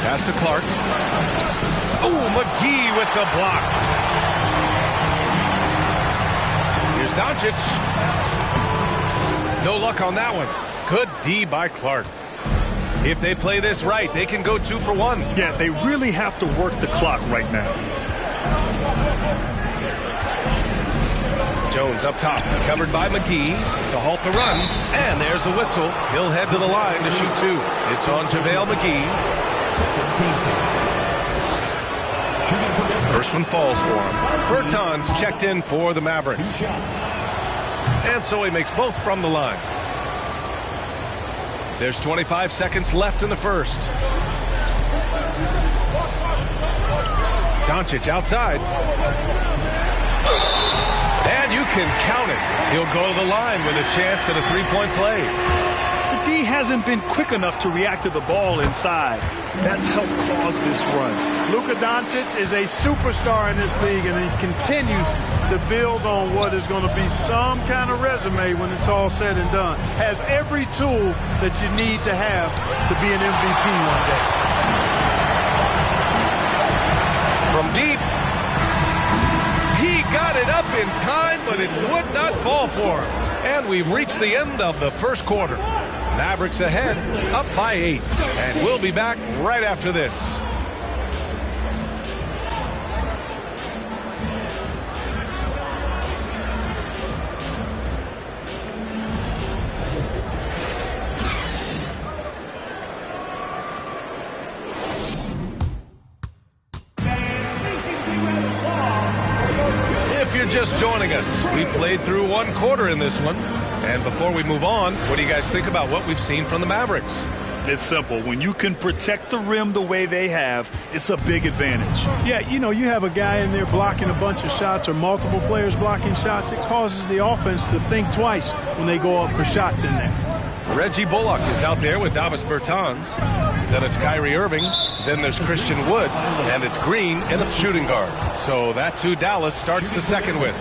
Pass to Clark. Oh, McGee with the block. Here's Doncic. No luck on that one. Good D by Clark. If they play this right, they can go 2 for 1. Yeah, they really have to work the clock right now. Jones up top, covered by McGee to halt the run. And there's a whistle. He'll head to the line to shoot 2. It's on JaVale McGee. First one falls for him. Bertans checked in for the Mavericks. And so he makes both from the line. There's 25 seconds left in the first. Doncic outside. And you can count it. He'll go to the line with a chance at a three-point play. The D hasn't been quick enough to react to the ball inside. That's helped cause this run. Luka Doncic is a superstar in this league, and he continues to build on what is going to be some kind of resume when it's all said and done. Has every tool that you need to have to be an MVP one day. From deep. He got it up in time, but it would not fall for him. And we've reached the end of the first quarter. Mavericks ahead, up by 8. And we'll be back right after this. If you're just joining us, we played through 1 quarter in this one. And before we move on, what do you guys think about what we've seen from the Mavericks? It's simple. When you can protect the rim the way they have, it's a big advantage. Yeah, you know, you have a guy in there blocking a bunch of shots or multiple players blocking shots. It causes the offense to think twice when they go up for shots in there. Reggie Bullock is out there with Davis Bertans. Then it's Kyrie Irving. Then there's Christian Wood. And it's Green in a shooting guard. So that's who Dallas starts the second with.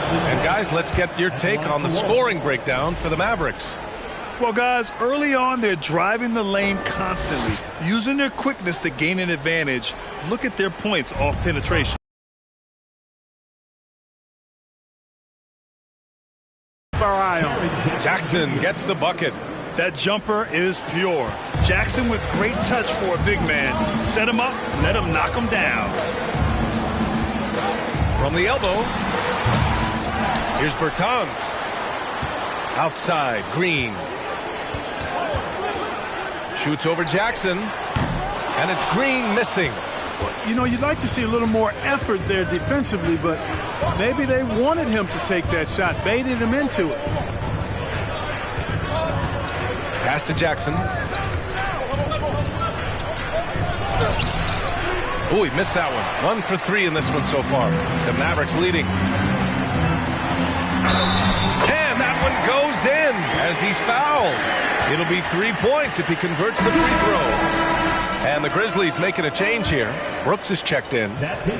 And guys, let's get your take on the scoring breakdown for the Mavericks. Well, guys, early on, they're driving the lane constantly, using their quickness to gain an advantage. Look at their points off penetration. Jackson gets the bucket. That jumper is pure. Jackson with great touch for a big man. Set him up, let him knock him down. From the elbow, here's Bertans. Outside, Green. Shoots over Jackson. And it's Green missing. You know, you'd like to see a little more effort there defensively, but maybe they wanted him to take that shot, baited him into it. Pass to Jackson. Oh, he missed that one. 1 for 3 in this one so far. The Mavericks leading. And that one goes in as he's fouled. It'll be 3 points if he converts the free throw. And the Grizzlies making a change here. Brooks is checked in.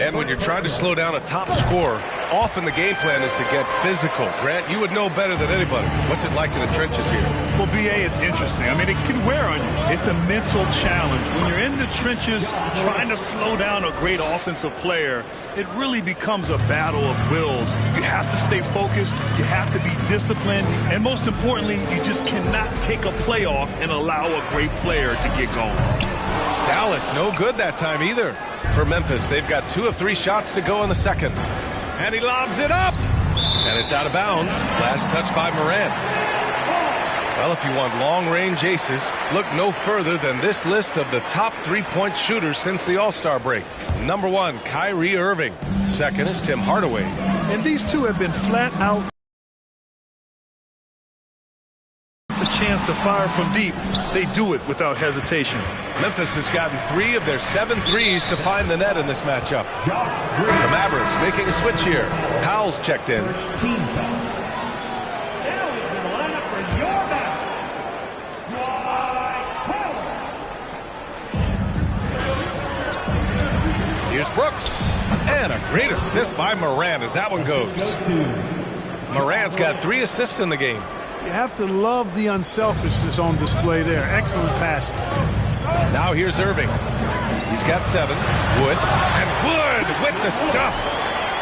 And when you're trying to slow down a top scorer, often the game plan is to get physical. Grant, you would know better than anybody. What's it like in the trenches here? Well, B.A., it's interesting. I mean, it can wear on you. It's a mental challenge. When you're in the trenches trying to slow down a great offensive player, it really becomes a battle of wills. You have to stay focused. You have to be disciplined. And most importantly, you just cannot take a play off and allow a great player to get going. Dallas, no good that time either. For Memphis, they've got 2 of 3 shots to go in the second. And he lobs it up. And it's out of bounds. Last touch by Morant. Well, if you want long-range aces, look no further than this list of the top 3-point shooters since the All-Star break. Number 1, Kyrie Irving. Second is Tim Hardaway. And these two have been flat out. It's a chance to fire from deep. They do it without hesitation. Memphis has gotten 3 of their 7 threes to find the net in this matchup. The Mavericks making a switch here. Powell's checked in. Here's Brooks. And a great assist by Morant as that one goes. Morant's got 3 assists in the game. You have to love the unselfishness on display there. Excellent pass. Now here's Irving. He's got 7. Wood. And Wood with the stuff.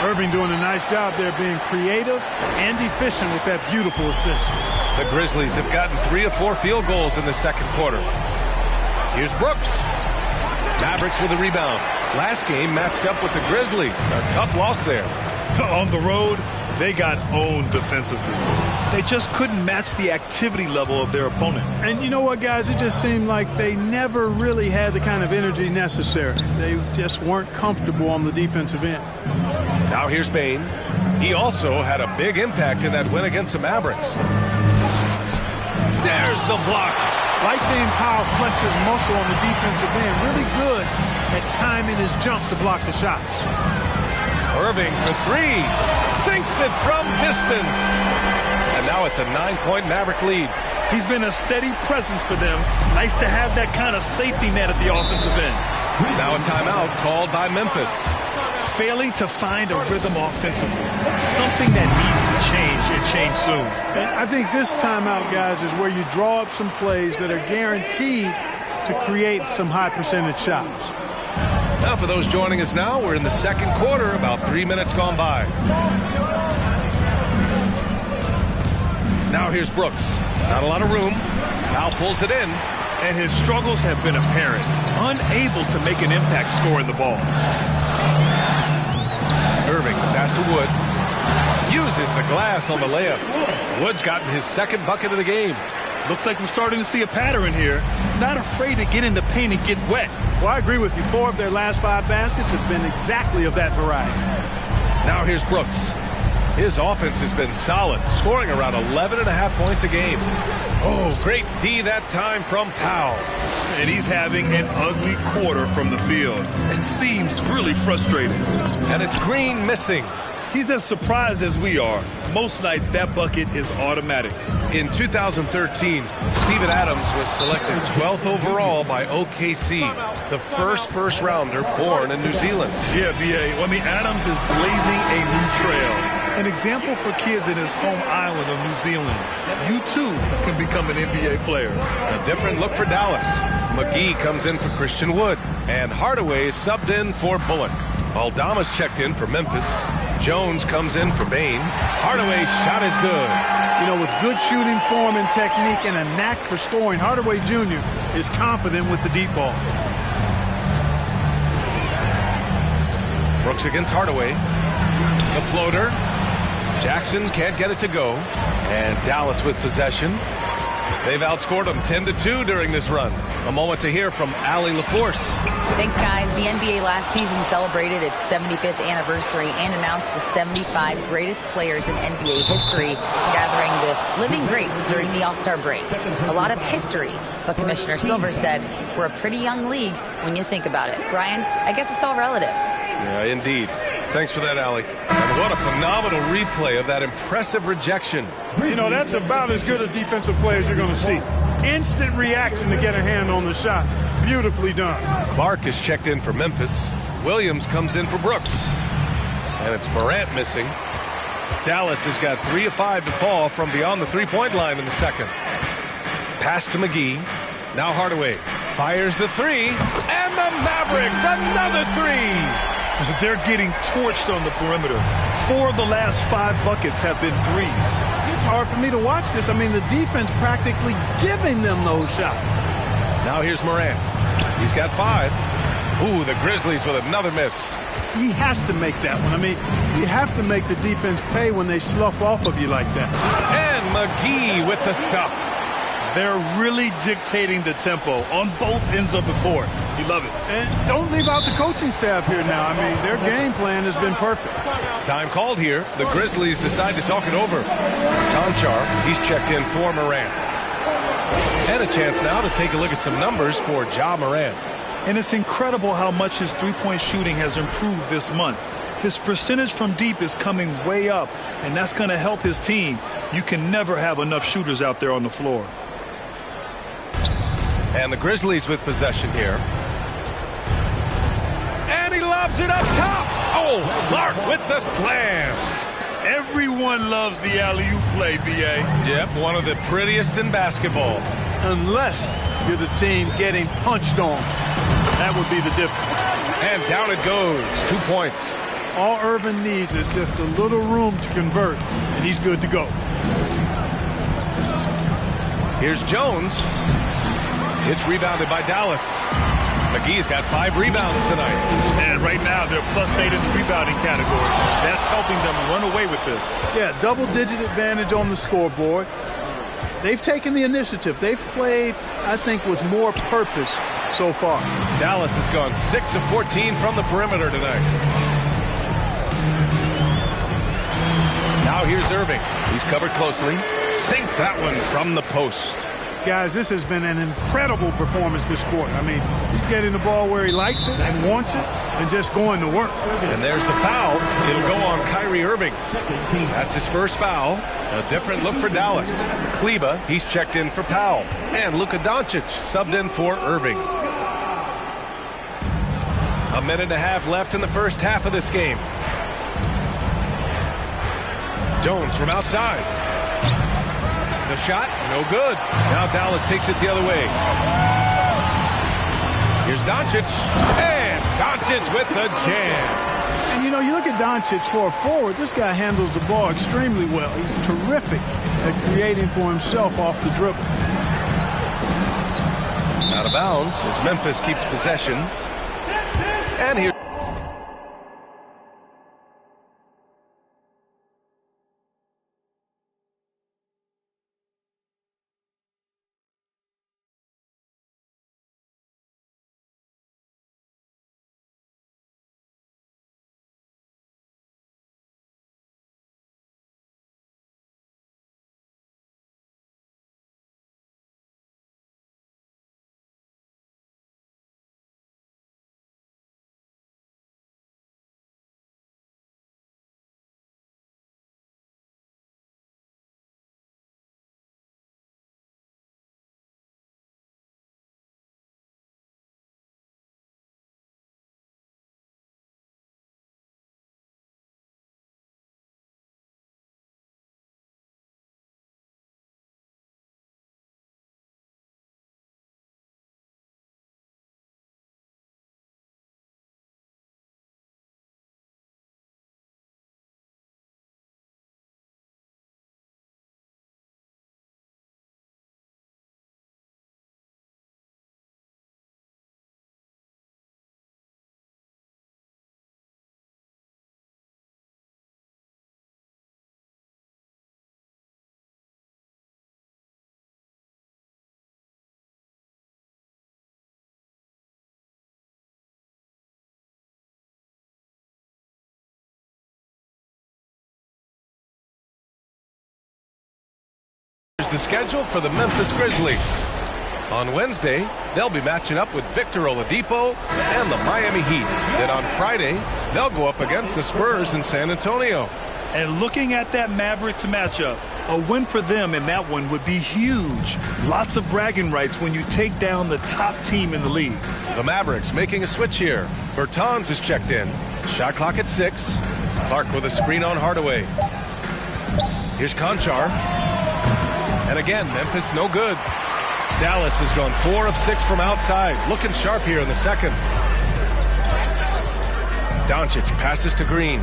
Irving doing a nice job there being creative and efficient with that beautiful assist. The Grizzlies have gotten 3 of 4 field goals in the second quarter. Here's Brooks. Mavericks with a rebound. Last game matched up with the Grizzlies. A tough loss there. On the road, they got owned defensively. They just couldn't match the activity level of their opponent. And you know what, guys? It just seemed like they never really had the kind of energy necessary. They just weren't comfortable on the defensive end. Now here's Bain. He also had a big impact in that win against the Mavericks. There's the block. Like seeing Powell flex his muscle on the defensive end. Really good at timing his jump to block the shots. Irving for 3. Sinks it from distance. And now it's a 9-point Maverick lead. He's been a steady presence for them. Nice to have that kind of safety net at the offensive end. Now a timeout called by Memphis. Failing to find a rhythm offensively. Something that needs to change and change soon. And I think this timeout, guys, is where you draw up some plays that are guaranteed to create some high percentage shots. Now for those joining us now, we're in the second quarter, about 3 minutes gone by. Now here's Brooks. Not a lot of room. Now pulls it in. And his struggles have been apparent. Unable to make an impact scoring the ball. Irving, the pass to Wood. Uses the glass on the layup. Wood's gotten his second bucket of the game. Looks like we're starting to see a pattern here. Not afraid to get in the paint and get wet. Well, I agree with you. 4 of their last 5 baskets have been exactly of that variety. Now here's Brooks. His offense has been solid, scoring around 11.5 points a game. Oh, great D that time from Powell. And he's having an ugly quarter from the field. It seems really frustrating. And it's Green missing. He's as surprised as we are. Most nights that bucket is automatic. In 2013, Steven Adams was selected 12th overall by OKC, the first rounder born in New Zealand. Yeah, B.A. I mean, Adams is blazing a new trail. An example for kids in his home island of New Zealand. You too can become an NBA player. A different look for Dallas. McGee comes in for Christian Wood, and Hardaway subbed in for Bullock. Aldama's checked in for Memphis. Jones comes in for Bain. Hardaway's shot is good. You know, with good shooting form and technique and a knack for scoring, Hardaway Jr. is confident with the deep ball. Brooks against Hardaway. The floater. Jackson can't get it to go. And Dallas with possession. They've outscored them 10-2 during this run. A moment to hear from Allie LaForce. Thanks, guys. The NBA last season celebrated its 75th anniversary and announced the 75 greatest players in NBA history, gathering with living greats during the All-Star break. A lot of history, but Commissioner Silver said we're a pretty young league when you think about it. Brian, I guess it's all relative. Yeah, indeed. Thanks for that, Allie. And what a phenomenal replay of that impressive rejection. You know, that's about as good a defensive play as you're going to see. Instant reaction to get a hand on the shot. Beautifully done. Clark is checked in for Memphis. Williams comes in for Brooks. And it's Morant missing. Dallas has got 3 of 5 to fall from beyond the three-point line in the second. Pass to McGee. Now Hardaway fires the 3. And the Mavericks, another 3. They're getting torched on the perimeter. 4 of the last 5 buckets have been threes. It's hard for me to watch this. I mean, the defense practically giving them those shots. Now here's Morant. He's got 5. Ooh, the Grizzlies with another miss. He has to make that one. I mean, you have to make the defense pay when they slough off of you like that. And McGee with the stuff. They're really dictating the tempo on both ends of the court. You love it. And don't leave out the coaching staff here now. I mean, their game plan has been perfect. Time called here. The Grizzlies decide to talk it over. Conchar, he's checked in for Morant. And a chance now to take a look at some numbers for Ja Morant. And it's incredible how much his three-point shooting has improved this month. His percentage from deep is coming way up, and that's going to help his team. You can never have enough shooters out there on the floor. And the Grizzlies with possession here. And he lobs it up top. Oh, Clark with the slam. Everyone loves the alley-oop play, B.A. Yep, one of the prettiest in basketball. Unless you're the team getting punched on. That would be the difference. And down it goes. 2 points. All Irvin needs is just a little room to convert, and he's good to go. Here's Jones. It's rebounded by Dallas. McGee's got 5 rebounds tonight. And right now they're +8 in the rebounding category. That's helping them run away with this. Yeah, double-digit advantage on the scoreboard. They've taken the initiative. They've played, I think, with more purpose so far. Dallas has gone 6 of 14 from the perimeter tonight. Now here's Irving. He's covered closely. Sinks that one from the post. Guys, this has been an incredible performance this quarter. I mean, he's getting the ball where he likes it and wants it and just going to work. And there's the foul. It'll go on Kyrie Irving. That's his first foul. A different look for Dallas. Kleba, he's checked in for Powell. And Luka Doncic subbed in for Irving. A minute and a half left in the first half of this game. Jones from outside. The shot, no good. Now Dallas takes it the other way. Here's Doncic. And Doncic with the jam. And, you know, you look at Doncic for a forward, this guy handles the ball extremely well. He's terrific at creating for himself off the dribble. Out of bounds as Memphis keeps possession. And here. Here's the schedule for the Memphis Grizzlies. On Wednesday, they'll be matching up with Victor Oladipo and the Miami Heat. Then on Friday, they'll go up against the Spurs in San Antonio. And looking at that Mavericks matchup, a win for them in that one would be huge. Lots of bragging rights when you take down the top team in the league. The Mavericks making a switch here. Bertans is checked in. Shot clock at 6. Clark with a screen on Hardaway. Here's Conchar. And again, Memphis no good. Dallas has gone 4 of 6 from outside. Looking sharp here in the second. Doncic passes to Green.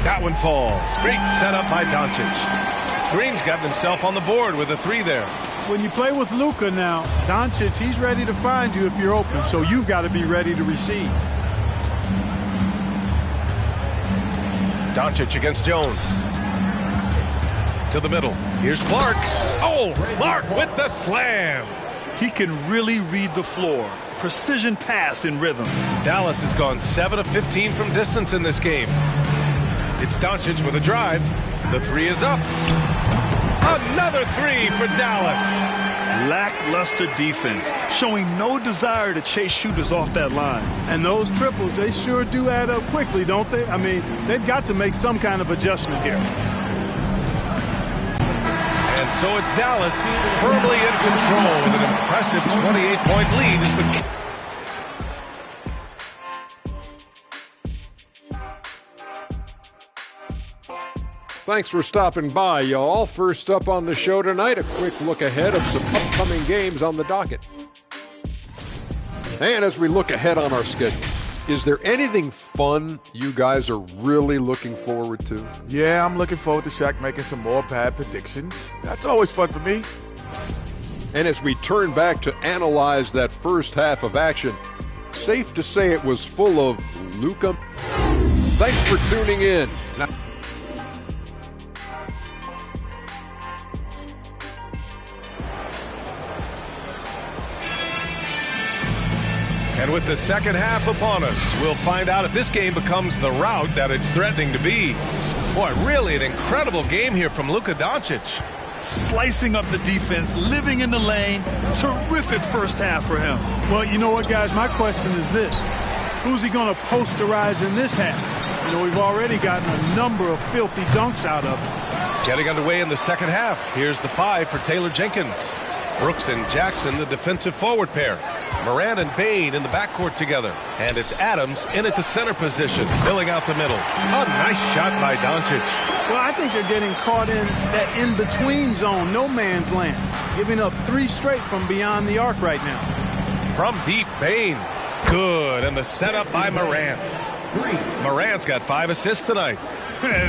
That one falls. Great setup by Doncic. Green's gotten himself on the board with a 3 there. When you play with Luka now, Doncic, he's ready to find you if you're open, so you've got to be ready to receive. Doncic against Jones. To the middle. Here's Clark. Oh, Clark with the slam. He can really read the floor. Precision pass in rhythm. Dallas has gone 7 of 15 from distance in this game. It's Doncic with a drive. The 3 is up. Another 3 for Dallas. Lackluster defense, showing no desire to chase shooters off that line. And those triples, they sure do add up quickly, don't they? I mean, they've got to make some kind of adjustment here. And so it's Dallas firmly in control with an impressive 28-point lead as the Thanks for stopping by, y'all. First up on the show tonight, a quick look ahead of some upcoming upcoming games on the docket. And as we look ahead on our schedule, is there anything fun you guys are really looking forward to? Yeah, I'm looking forward to Shaq making some more bad predictions. That's always fun for me. And as we turn back to analyze that first half of action, safe to say it was full of Luka. Thanks for tuning in. Now, and with the second half upon us, we'll find out if this game becomes the rout that it's threatening to be. Boy, really an incredible game here from Luka Doncic. Slicing up the defense, living in the lane. Terrific first half for him. Well, you know what, guys? My question is this. Who's he going to posterize in this half? You know, we've already gotten a number of filthy dunks out of him. Getting underway in the second half. Here's the 5 for Taylor Jenkins. Brooks and Jackson, the defensive forward pair. Morant and Bane in the backcourt together. And it's Adams in at the center position, filling out the middle. A nice shot by Doncic. Well, I think they're getting caught in that in-between zone, no man's land, giving up 3 straight from beyond the arc right now. From deep, Bane. Good, and the setup by Morant. Morant's got 5 assists tonight.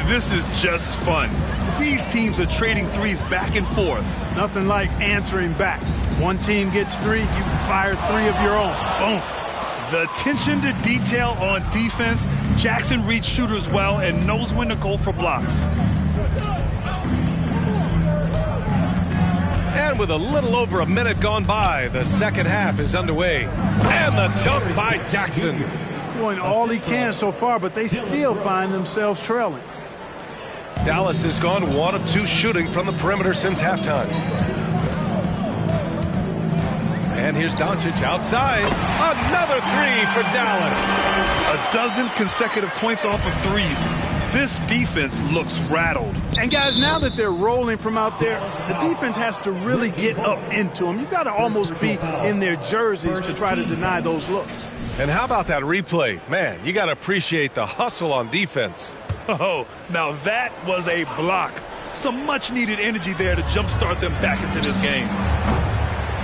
This is just fun. These teams are trading threes back and forth. Nothing like answering back. One team gets 3, you fire 3 of your own. Boom. The attention to detail on defense. Jackson reads shooters well and knows when to go for blocks. And with a little over a minute gone by, the second half is underway. And the dunk by Jackson. Doing all he can so far, but they still find themselves trailing. Dallas has gone 1 of 2 shooting from the perimeter since halftime. And here's Doncic outside. Another 3 for Dallas. A dozen consecutive points off of threes. This defense looks rattled. And guys, now that they're rolling from out there, the defense has to really get up into them. You've got to almost be in their jerseys to try to deny those looks. And how about that replay? Man, you got to appreciate the hustle on defense. Oh, now that was a block. Some much-needed energy there to jumpstart them back into this game.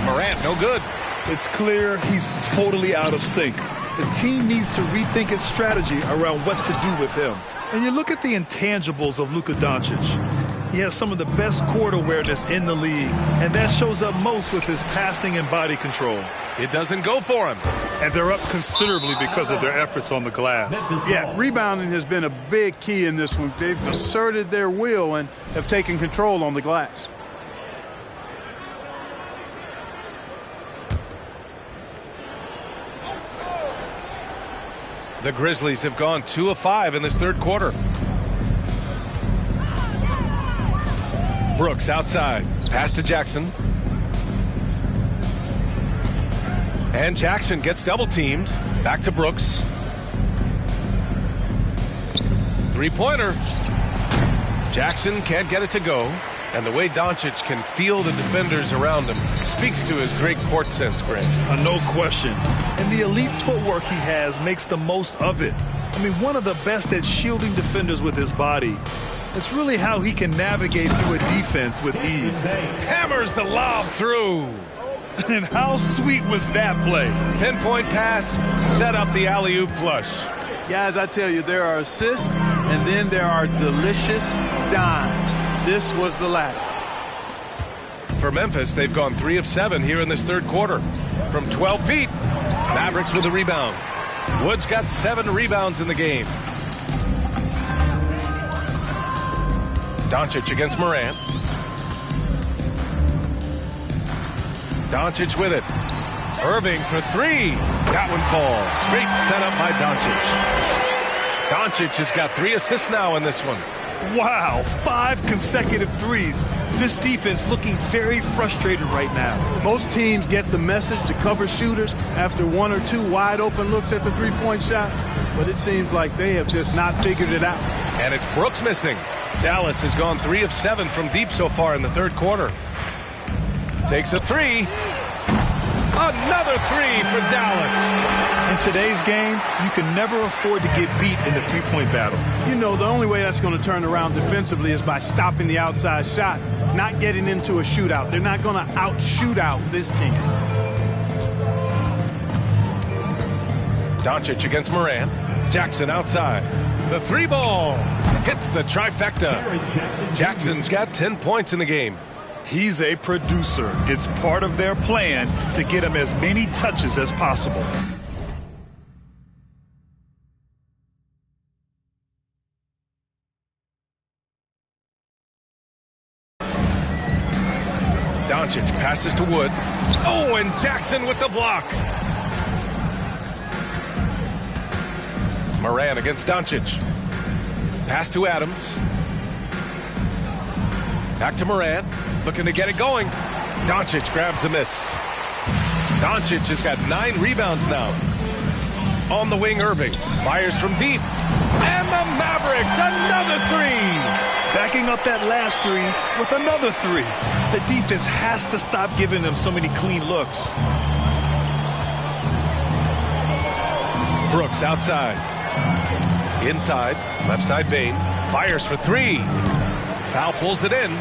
Morant, no good. It's clear he's totally out of sync. The team needs to rethink its strategy around what to do with him. And you look at the intangibles of Luka Doncic. He has some of the best court awareness in the league, and that shows up most with his passing and body control. It doesn't go for him. And they're up considerably because of their efforts on the glass. Yeah, rebounding has been a big key in this one. They've asserted their will and have taken control on the glass. The Grizzlies have gone 2 of 5 in this third quarter. Brooks outside. Pass to Jackson. And Jackson gets double-teamed. Back to Brooks. Three-pointer. Jackson can't get it to go. And the way Doncic can feel the defenders around him speaks to his great court sense, Greg. No question. And the elite footwork he has makes the most of it. I mean, one of the best at shielding defenders with his body. It's really how he can navigate through a defense with ease. Hammers the lob through. And how sweet was that play? Pinpoint pass, set up the alley-oop flush. Guys, I tell you, there are assists, and then there are delicious dimes. This was the latter. For Memphis, they've gone 3 of 7 here in this third quarter. From 12 feet, Mavericks with a rebound. Woods got 7 rebounds in the game. Doncic against Morant. Doncic with it. Irving for 3. That one falls. Great setup by Doncic. Doncic has got 3 assists now in this one. Wow, 5 consecutive threes. This defense looking very frustrated right now. Most teams get the message to cover shooters after 1 or 2 wide open looks at the three-point shot, but it seems like they have just not figured it out. And it's Brooks missing. Dallas has gone 3 of 7 from deep so far in the third quarter. Takes a 3. Another 3 for Dallas. And today's game, you can never afford to get beat in the three-point battle. You know, the only way that's going to turn around defensively is by stopping the outside shot, not getting into a shootout. They're not going to out-shoot out this team. Doncic against Morant. Jackson outside. The three ball hits the trifecta. Jackson's got 10 points in the game. He's a producer. It's part of their plan to get him as many touches as possible. Doncic passes to Wood. Oh, and Jackson with the block. Morant against Doncic. Pass to Adams. Back to Morant. Looking to get it going. Doncic grabs the miss. Doncic has got 9 rebounds now. On the wing, Irving. Fires from deep. And the Mavericks, another three. Backing up that last three with another three. The defense has to stop giving them so many clean looks. Brooks outside. Inside. Left side Bane. Fires for three. Powell pulls it in.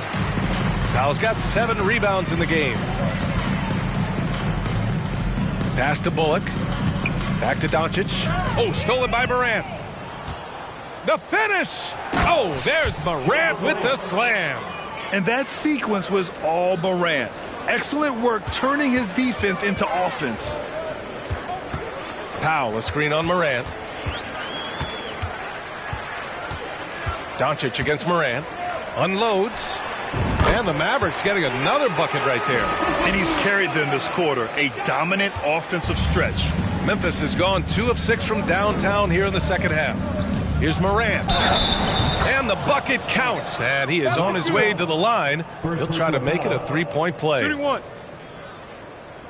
Powell's got 7 rebounds in the game. Pass to Bullock. Back to Doncic. Oh, stolen by Morant. The finish. Oh, there's Morant with the slam. And that sequence was all Morant. Excellent work turning his defense into offense. Powell, a screen on Morant. Doncic against Morant. Unloads. And the Mavericks getting another bucket right there. And he's carried them this quarter. A dominant offensive stretch. Memphis has gone 2 of 6 from downtown here in the second half. Here's Morant. And the bucket counts. And he is on his way to the line. He'll try to make it a three-point play. Shooting one.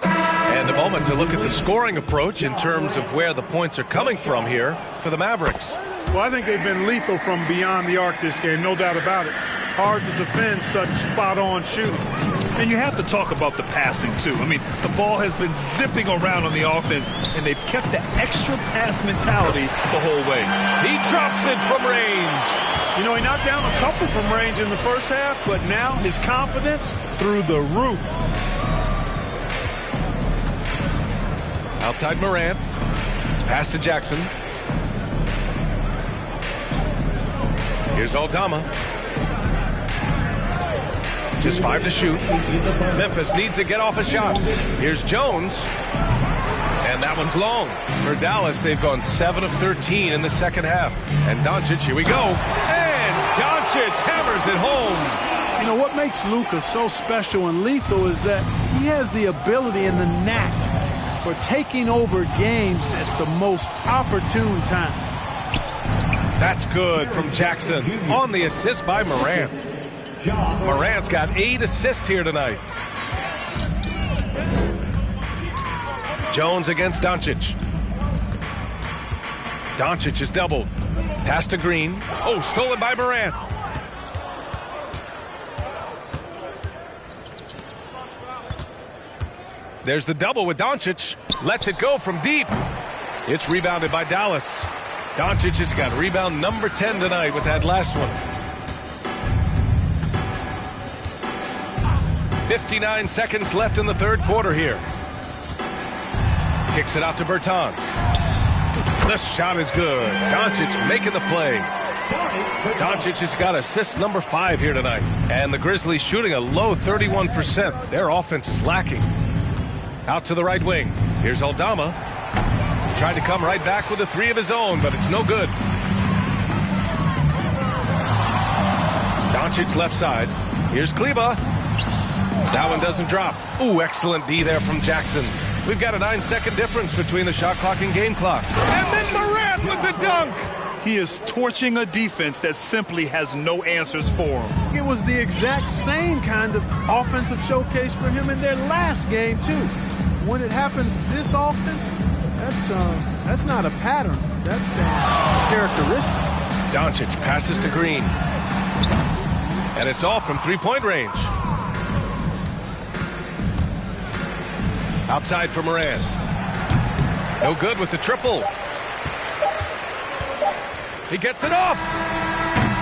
And a moment to look at the scoring approach in terms of where the points are coming from here for the Mavericks. Well, I think they've been lethal from beyond the arc this game, no doubt about it. Hard to defend such spot-on shooting. And you have to talk about the passing, too. I mean, the ball has been zipping around on the offense, and they've kept the extra pass mentality the whole way. He drops it from range. You know, he knocked down a couple from range in the first half, but now his confidence through the roof. Outside Morant. Pass to Jackson. Here's Aldama. Just 5 to shoot. Memphis needs to get off a shot. Here's Jones. And that one's long. For Dallas, they've gone 7 of 13 in the second half. And Doncic, here we go. And Doncic hammers it home. You know, what makes Luka so special and lethal is that he has the ability and the knack for taking over games at the most opportune time. That's good from Jackson on the assist by Morant. Morant's got 8 assists here tonight. Jones against Doncic. Doncic is doubled. Pass to Green. Oh, stolen by Morant. There's the double with Doncic. Lets it go from deep. It's rebounded by Dallas. Doncic has got rebound number 10 tonight with that last one. 59 seconds left in the third quarter here. Kicks it out to Bertans. The shot is good. Doncic making the play. Doncic has got assist number 5 here tonight. And the Grizzlies shooting a low 31%. Their offense is lacking. Out to the right wing. Here's Aldama. Tried to come right back with a 3 of his own, but it's no good. Doncic left side. Here's Kleba. That one doesn't drop. Ooh, excellent D there from Jackson. We've got a 9-second difference between the shot clock and game clock. And then Morant with the dunk. He is torching a defense that simply has no answers for him. It was the exact same kind of offensive showcase for him in their last game, too. When it happens this often, that's not a pattern. That's a characteristic. Doncic passes to Green. And it's all from three-point range. Outside for Morant. No good with the triple. He gets it off.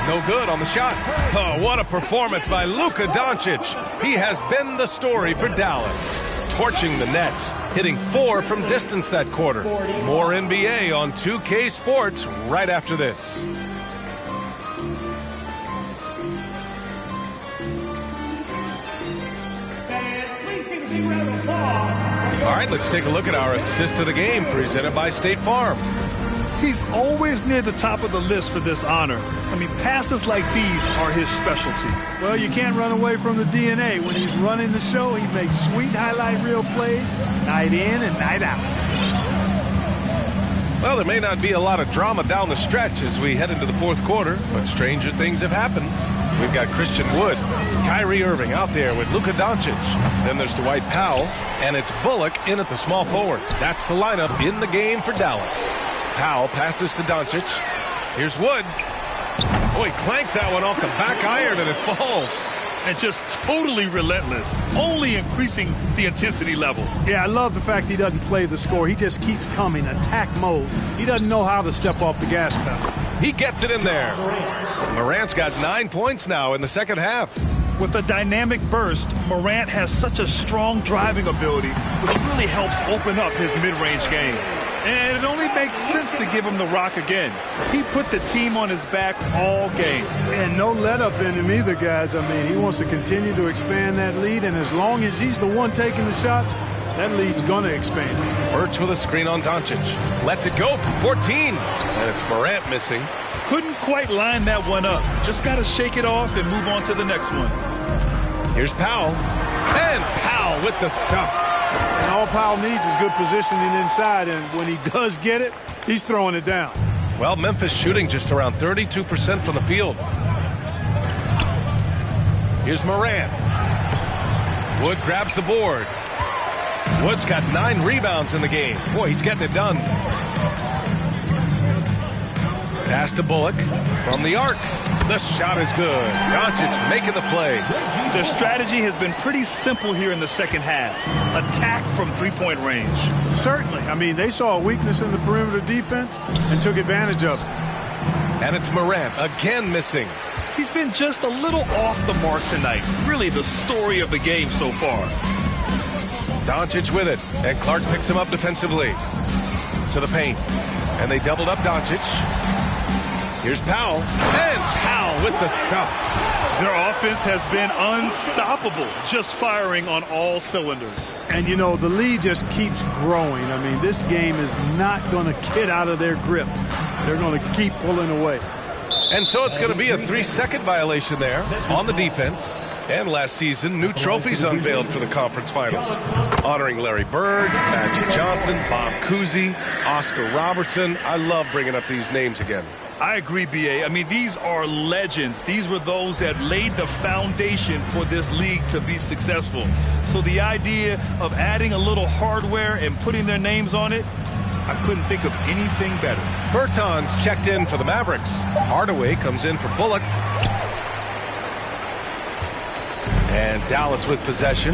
No good on the shot. Oh, what a performance by Luka Doncic. He has been the story for Dallas. Torching the Nets, hitting 4 from distance that quarter. More NBA on 2K Sports right after this. All right, let's take a look at our assist of the game presented by State Farm. He's always near the top of the list for this honor. I mean, passes like these are his specialty. Well, you can't run away from the DNA. When he's running the show, he makes sweet highlight reel plays night in and night out. Well, there may not be a lot of drama down the stretch as we head into the fourth quarter, but stranger things have happened. We've got Christian Wood, Kyrie Irving out there with Luka Doncic. Then there's Dwight Powell, and it's Bullock in at the small forward. That's the lineup in the game for Dallas. Powell passes to Doncic. Here's Wood. Oh, he clanks that one off the back iron and it falls. And just totally relentless, only increasing the intensity level. Yeah, I love the fact he doesn't play the score. He just keeps coming, attack mode. He doesn't know how to step off the gas pedal. He gets it in there. Morant's got 9 points now in the second half. With a dynamic burst, Morant has such a strong driving ability, which really helps open up his mid-range game. And it only makes sense to give him the rock again. He put the team on his back all game. And no let-up in him either, guys. I mean, he wants to continue to expand that lead, and as long as he's the one taking the shots, that lead's going to expand. Birch with a screen on Doncic. Lets it go from 14. And it's Morant missing. Couldn't quite line that one up. Just got to shake it off and move on to the next one. Here's Powell. And Powell with the stuff. And all Powell needs is good positioning inside, and when he does get it, he's throwing it down. Well, Memphis shooting just around 32% from the field. Here's Morant. Wood grabs the board. Wood's got 9 rebounds in the game. Boy, he's getting it done. Pass to Bullock from the arc. The shot is good. Doncic making the play. Their strategy has been pretty simple here in the second half. Attack from three-point range. Certainly. I mean, they saw a weakness in the perimeter defense and took advantage of it. And it's Morant again missing. He's been just a little off the mark tonight. Really the story of the game so far. Doncic with it, and Clark picks him up defensively. To the paint. And they doubled up Doncic. Here's Powell. And Powell with the stuff. Their offense has been unstoppable, just firing on all cylinders. And, you know, the lead just keeps growing. I mean, this game is not going to get out of their grip. They're going to keep pulling away. And so it's going to be a 3-second violation there on the defense. And last season, new trophies unveiled for the conference finals, honoring Larry Bird, Magic Johnson, Bob Cousy, Oscar Robertson. I love bringing up these names again. I agree, B.A. I mean, these are legends. These were those that laid the foundation for this league to be successful. So the idea of adding a little hardware and putting their names on it, I couldn't think of anything better. Bertans checked in for the Mavericks. Hardaway comes in for Bullock. And Dallas with possession.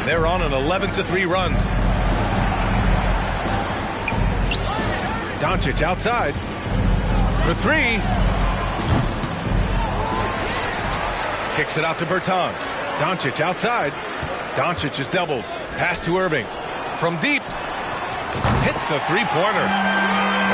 They're on an 11-3 run. Doncic outside. For 3. Kicks it out to Bertans. Doncic outside. Doncic is doubled. Pass to Irving. From deep. Hits a three-pointer.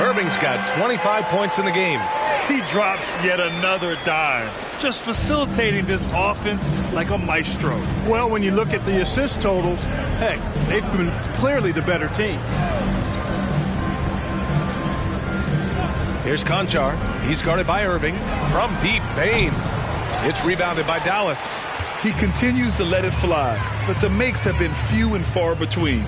Irving's got 25 points in the game. He drops yet another dime. Just facilitating this offense like a maestro. Well, when you look at the assist totals, heck, they've been clearly the better team. Here's Conchar. He's guarded by Irving. From deep, Bane. It's rebounded by Dallas. He continues to let it fly, but the makes have been few and far between.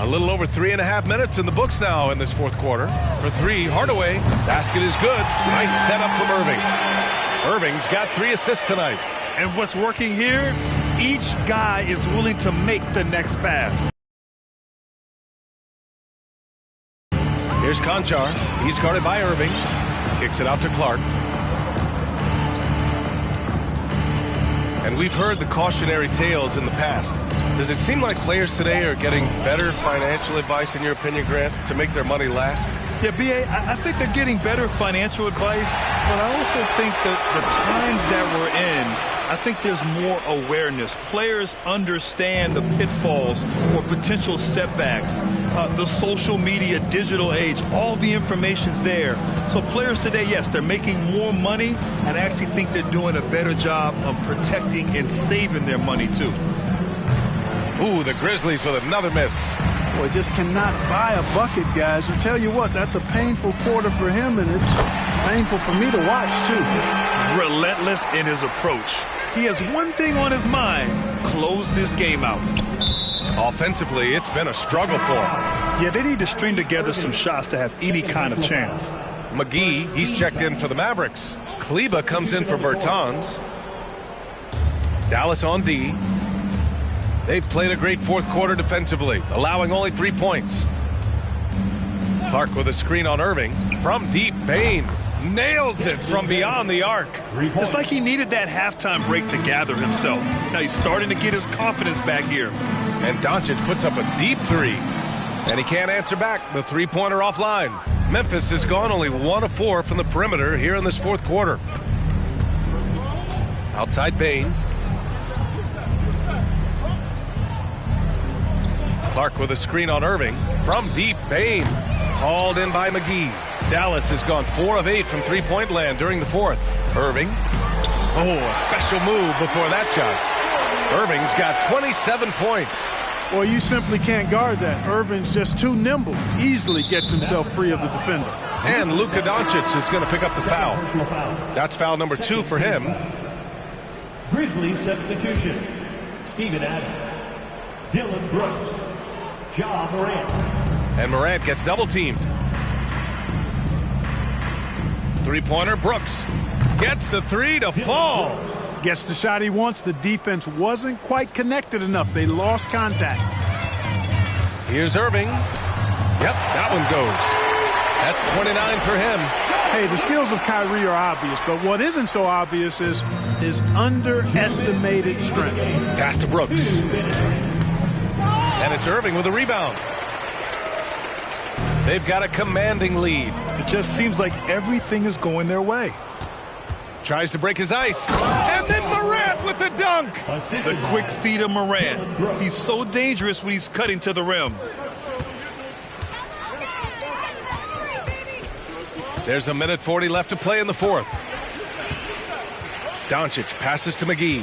A little over 3.5 minutes in the books now in this fourth quarter. For 3, Hardaway. Basket is good. Nice setup from Irving. Irving's got 3 assists tonight. And what's working here, each guy is willing to make the next pass. Here's Conchar. He's guarded by Irving. Kicks it out to Clark. And we've heard the cautionary tales in the past. Does it seem like players today are getting better financial advice, in your opinion, Grant, to make their money last? Yeah, B.A., I think they're getting better financial advice, but I also think that the times that we're in, I think there's more awareness. Players understand the pitfalls or potential setbacks. The social media, digital age, all the information's there. So players today, yes, they're making more money, and I actually think they're doing a better job of protecting and saving their money, too. Ooh, the Grizzlies with another miss. Boy, just cannot buy a bucket, guys. I tell you what, that's a painful quarter for him, and it's painful for me to watch, too. Relentless in his approach. He has one thing on his mind: close this game out. Offensively, it's been a struggle for him. Yeah, they need to string together some shots to have any kind of chance. McGee, he's checked in for the Mavericks. Kleber comes in for Bertans. Dallas on D. They've played a great fourth quarter defensively, allowing only 3 points. Clark with a screen on Irving. From deep, Bane nails it from beyond the arc. It's like he needed that halftime break to gather himself. Now he's starting to get his confidence back here. And Doncic puts up a deep three. And he can't answer back. The three-pointer offline. Memphis has gone only 1 of 4 from the perimeter here in this fourth quarter. Outside Bane. Clark with a screen on Irving. From deep, Bane. Hauled in by McGee. Dallas has gone 4 of 8 from three-point land during the fourth. Irving. Oh, a special move before that shot. Irving's got 27 points. Well, you simply can't guard that. Irving's just too nimble. Easily gets himself free of the defender. And Luka Doncic is going to pick up the foul. That's foul number 2 for him. Grizzlies substitution: Steven Adams, Dylan Brooks, Ja Morant. And Morant gets double-teamed. Three-pointer, Brooks gets the three to fall. Gets the shot he wants. The defense wasn't quite connected enough. They lost contact. Here's Irving. Yep, that one goes. That's 29 for him. Hey, the skills of Kyrie are obvious, but what isn't so obvious is his underestimated strength. Pass to Brooks. And it's Irving with a rebound. They've got a commanding lead. It just seems like everything is going their way. Tries to break his ice. And then Morant with the dunk. The quick feed of Morant. He's so dangerous when he's cutting to the rim. There's 1:40 left to play in the fourth. Doncic passes to McGee.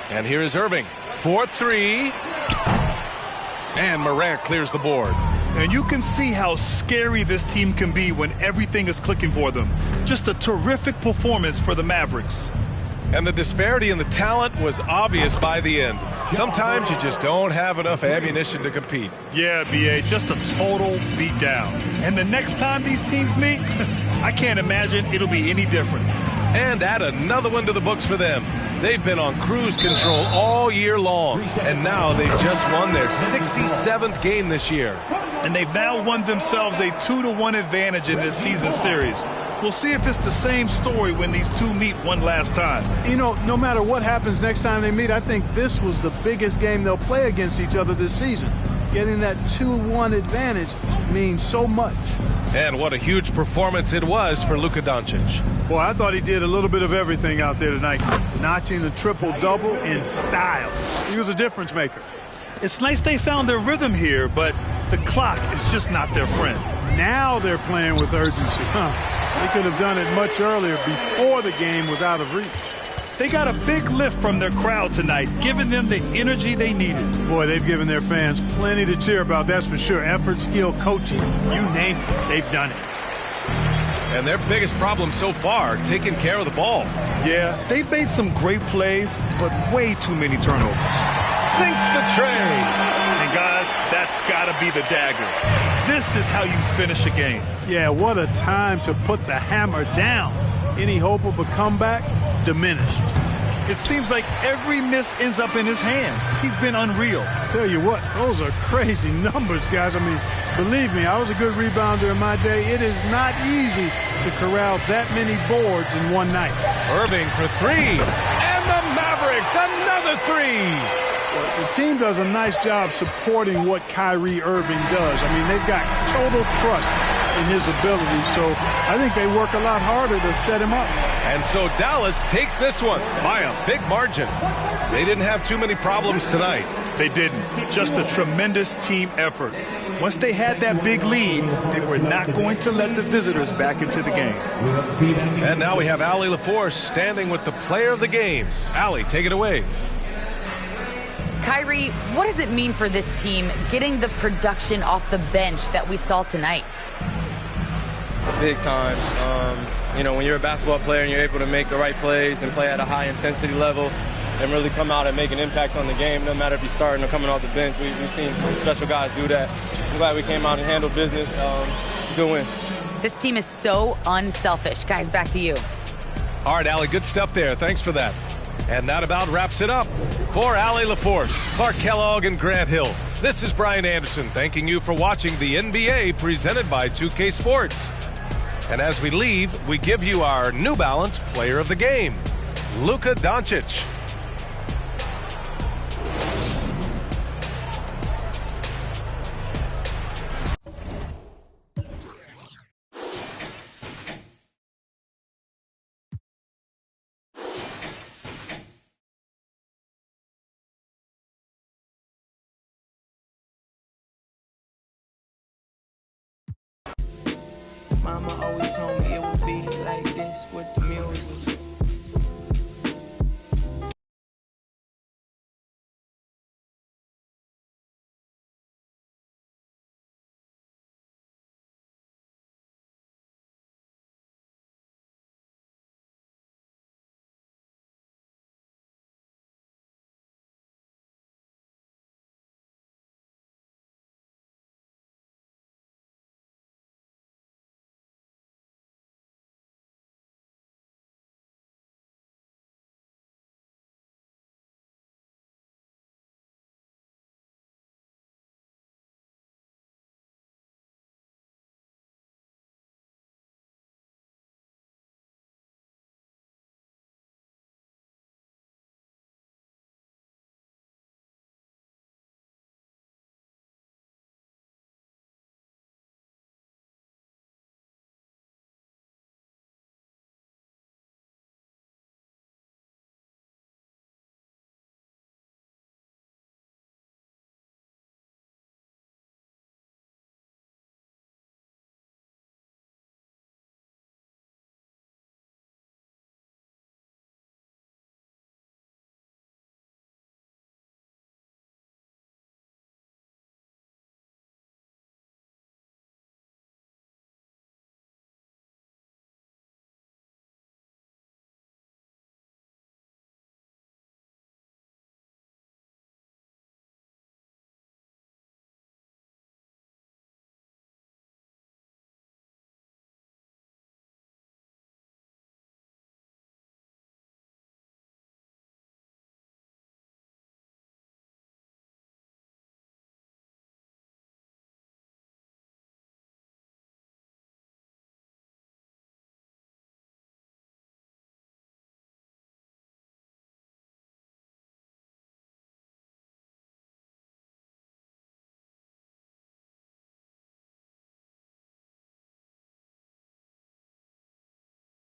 And here is Irving. 4-3. And Morant clears the board. And you can see how scary this team can be when everything is clicking for them. Just a terrific performance for the Mavericks. And the disparity in the talent was obvious by the end. Sometimes you just don't have enough ammunition to compete. Yeah, B.A., just a total beatdown. And the next time these teams meet, I can't imagine it'll be any different. And add another one to the books for them. They've been on cruise control all year long, and now they've just won their 67th game this year. And they've now won themselves a 2-1 advantage in this season series. We'll see if it's the same story when these two meet one last time. You know, no matter what happens next time they meet, I think this was the biggest game they'll play against each other this season. Getting that 2-1 advantage means so much. And what a huge performance it was for Luka Doncic. Boy, I thought he did a little bit of everything out there tonight. Notching the triple-double in style. He was a difference maker. It's nice they found their rhythm here, but the clock is just not their friend. Now they're playing with urgency. They could have done it much earlier before the game was out of reach. They got a big lift from their crowd tonight, giving them the energy they needed. Boy, they've given their fans plenty to cheer about, that's for sure. Effort, skill, coaching, you name it, they've done it. And their biggest problem so far, taking care of the ball. Yeah, they've made some great plays, but way too many turnovers. Sinks the tray. And guys, that's got to be the dagger. This is how you finish a game. Yeah, what a time to put the hammer down. Any hope of a comeback? Diminished. It seems like every miss ends up in his hands. He's been unreal. Tell you what, those are crazy numbers, guys. I mean, believe me, I was a good rebounder in my day. It is not easy to corral that many boards in one night. Irving for three. And the Mavericks Mavericks, another three. The team does a nice job supporting what Kyrie Irving does. I mean, they've got total trust in his ability, so I think they work a lot harder to set him up. And so Dallas takes this one by a big margin. They didn't have too many problems tonight. They didn't. Just a tremendous team effort. Once they had that big lead, they were not going to let the visitors back into the game. And now we have Allie LaForce standing with the player of the game. Allie, take it away. Kyrie, what does it mean for this team getting the production off the bench that we saw tonight? Big time. When you're a basketball player and you're able to make the right plays and play at a high intensity level and really come out and make an impact on the game, no matter if you're starting or coming off the bench, we've seen special guys do that. I'm glad we came out and handled business. It's a good win. This team is so unselfish. Guys, back to you. All right, Allie, good stuff there. Thanks for that. And that about wraps it up. For Allie LaForce, Clark Kellogg, and Grant Hill, this is Brian Anderson thanking you for watching the NBA presented by 2K Sports. And as we leave, we give you our New Balance Player of the Game, Luka Doncic. Mama always told me it would be like this with the